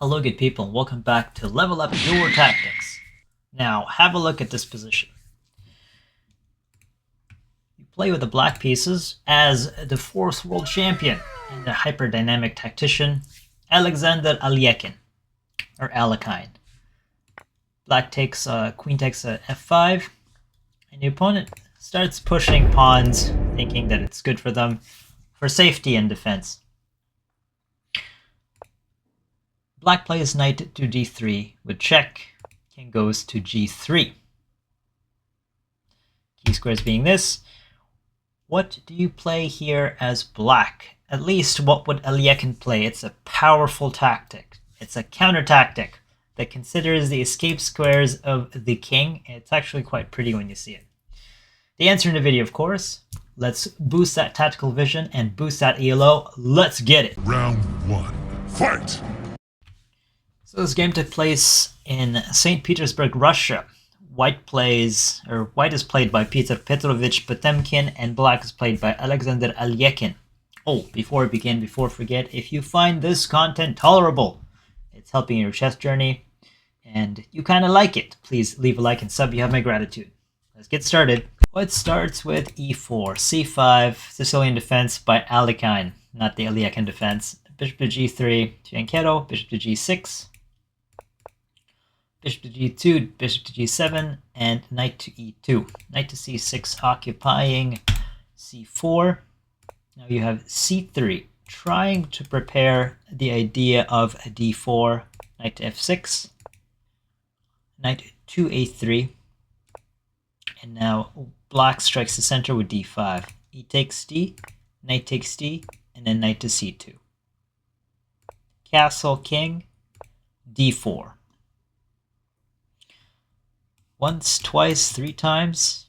Hello good people, and welcome back to Level Up Your Tactics. Now, have a look at this position. You play with the black pieces as the 4th world champion and the hyperdynamic tactician, Alekhine, or Alekhine. Black takes, queen takes a f5, and the opponent starts pushing pawns, thinking that it's good for them for safety and defense. Black plays knight to d3 with check. King goes to g3. Key squares being this. What do you play here as black? At least what would Alekhine play? It's a powerful tactic. It's a counter tactic that considers the escape squares of the king. It's actually quite pretty when you see it. The answer in the video, of course. Let's boost that tactical vision and boost that ELO. Let's get it. Round 1. Fight! So this game took place in St. Petersburg, Russia. White is played by Peter Petrovich Potemkin, and black is played by Alexander Alekhine. Oh, before we begin, before I forget, if you find this content tolerable, it's helping your chess journey, and you kind of like it, please leave a like and sub. You have my gratitude. Let's get started. Well, it starts with e4, c5, Sicilian defense by Alekhine, not the Alekhine defense. Bishop to g3, fianchetto, bishop to g6. Bishop to g2, bishop to g7, and knight to e2. Knight to c6 occupying c4. Now you have c3, trying to prepare the idea of a d4. Knight to f6. Knight to a3. And now black strikes the center with d5. E takes d, knight takes d, and then knight to c2. Castle, king, d4. Once, twice, 3 times.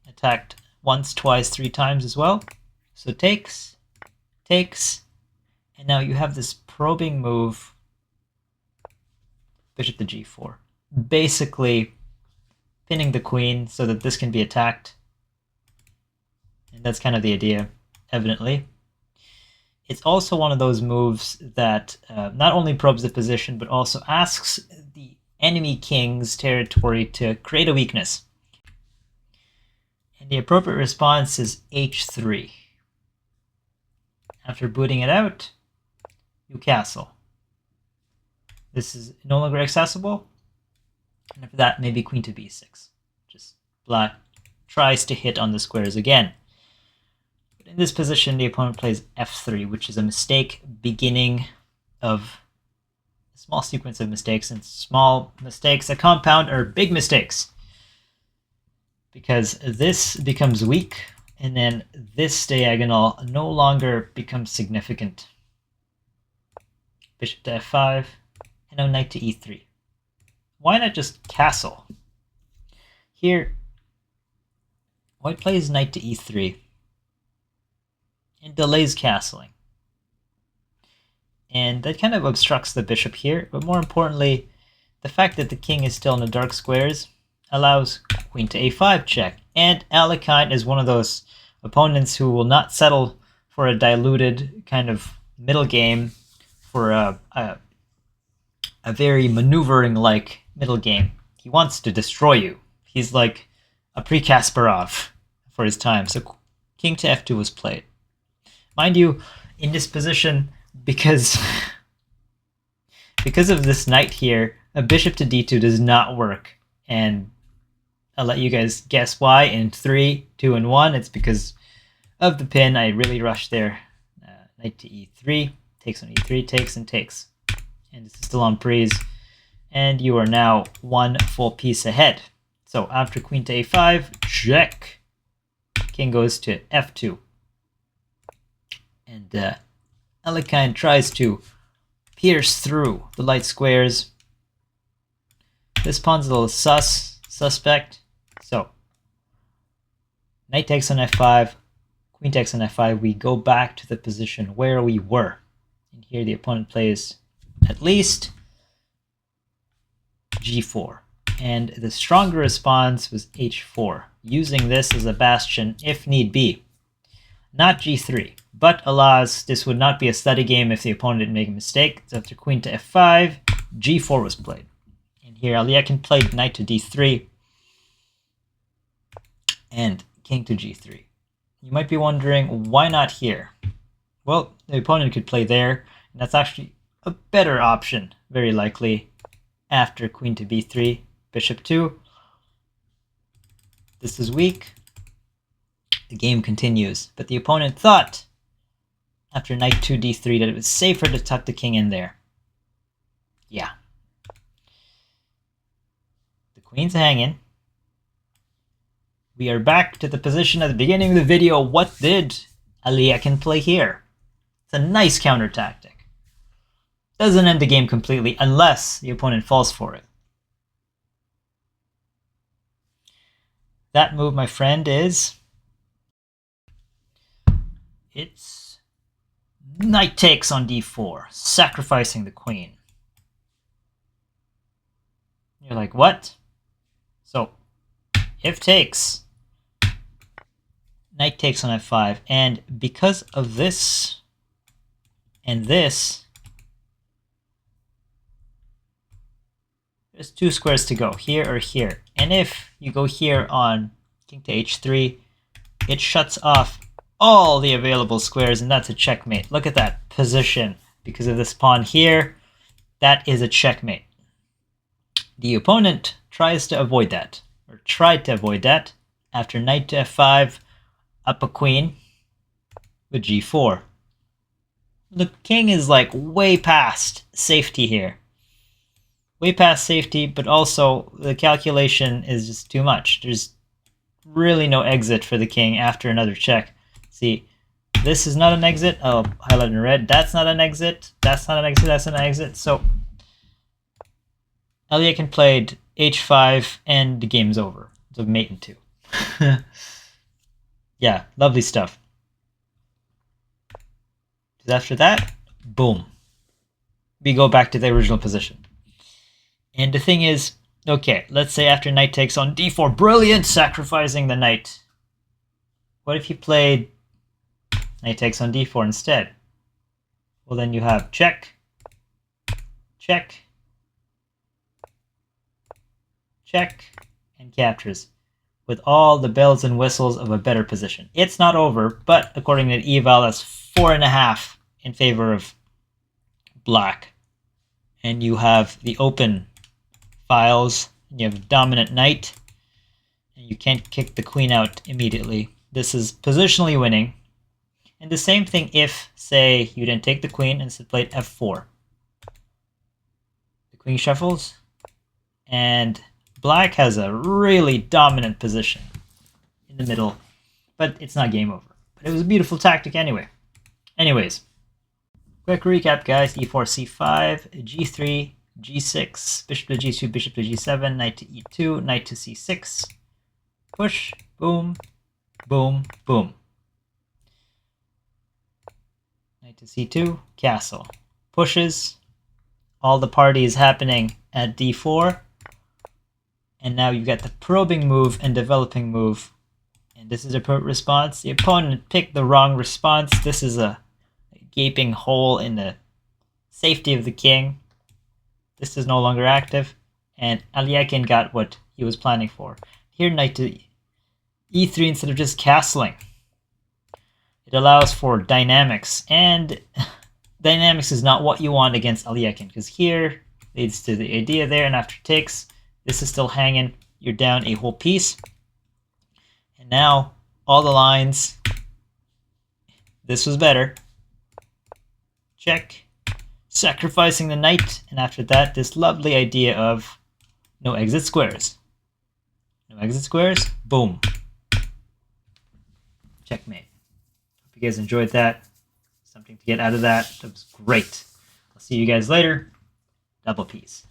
Attacked once, twice, 3 times as well. So takes, and now you have this probing move, bishop to g4. Basically pinning the queen so that this can be attacked. And that's kind of the idea, evidently. It's also one of those moves that not only probes the position, but also asks the enemy king's territory to create a weakness. And the appropriate response is h3. After booting it out, you castle. This is no longer accessible. And after that, maybe queen to b6. Just black tries to hit on the squares again. But in this position, the opponent plays f3, which is a mistake beginning of small sequence of mistakes, and small mistakes that compound are big mistakes. Because this becomes weak, and then this diagonal no longer becomes significant. Bishop to f5, and now knight to e3. Why not just castle? Here, white plays knight to e3, and delays castling. And that kind of obstructs the bishop here, but more importantly, the fact that the king is still in the dark squares allows queen to a5 check. And Alekhine is one of those opponents who will not settle for a diluted kind of middle game, for a very maneuvering-like middle game. He wants to destroy you. He's like a pre-Kasparov for his time. So king to f2 was played. Mind you, in this position, because of this knight here, a bishop to d2 does not work, and I'll let you guys guess why in 3, 2, and 1. It's because of the pin. I really rushed there. Knight to e3, takes on e3, takes and takes, and this is still on prise, and you are now 1 full piece ahead. So after queen to a5, check. King goes to f2, and Alekhine tries to pierce through the light squares. This pawn's a little suspect. So, knight takes on f5, queen takes on f5. We go back to the position where we were. And here the opponent plays at least g4. And the stronger response was h4, using this as a bastion if need be. Not g3. but alas, this would not be a study game if the opponent didn't make a mistake. So after queen to f5, g4 was played. And here Alekhine played knight to d3 and king to g3. You might be wondering, why not here? Well, the opponent could play there, and that's actually a better option, very likely, after queen to b3, bishop 2. This is weak. The game continues, but the opponent thought, after knight to d3, that it was safer to tuck the king in there. Yeah. The queen's hanging. We are back to the position at the beginning of the video. What did Alekhine play here? It's a nice counter tactic. Doesn't end the game completely unless the opponent falls for it. That move, my friend, is... it's knight takes on d4, sacrificing the queen. You're like, what? So, if takes, knight takes on f5, and because of this and this, there's 2 squares to go, here or here. And if you go here on king to h3, it shuts off all the available squares, and that's a checkmate. Look at that position. Because of this pawn here, that is a checkmate. The opponent tries to avoid that, or tried to avoid that, after knight to f5, up a queen with g4. The king is like way past safety here. Way past safety, but also the calculation is just too much. There's really no exit for the king after another check. See, this is not an exit. I'll highlight in red. That's not an exit. That's not an exit. That's an exit. So Alekhine played h5 and the game's over. So mate in 2. Yeah, lovely stuff. After that, boom. We go back to the original position. And the thing is, okay, let's say after knight takes on d4, brilliant, sacrificing the knight. What if you played knight takes on d4 instead? Well, then you have check, check, check, and captures, with all the bells and whistles of a better position. It's not over, but according to the eval, that's 4.5 in favor of black. And you have the open files, and you have dominant knight, and you can't kick the queen out immediately. This is positionally winning. And the same thing if, say, you didn't take the queen and instead played f4. The queen shuffles, and black has a really dominant position in the middle, but it's not game over. But it was a beautiful tactic anyway. Anyways, quick recap, guys. e4, c5, g3, g6, bishop to g2, bishop to g7, knight to e2, knight to c6. Push, boom, boom, boom. Knight to c2, castle. Pushes. All the party is happening at d4. And now you've got the probing move and developing move. And this is a response. The opponent picked the wrong response. This is a gaping hole in the safety of the king. This is no longer active. And Alekhine got what he was planning for. Here, knight to e3 instead of just castling. It allows for dynamics. And dynamics is not what you want against Alekhine, because here leads to the idea there, and after takes, this is still hanging. You're down a whole piece. And now, all the lines. This was better. Check. Sacrificing the knight. And after that, this lovely idea of no exit squares. No exit squares. Boom. Checkmate. Hope you guys enjoyed that. Something to get out of that. That was great. I'll see you guys later. Double peace.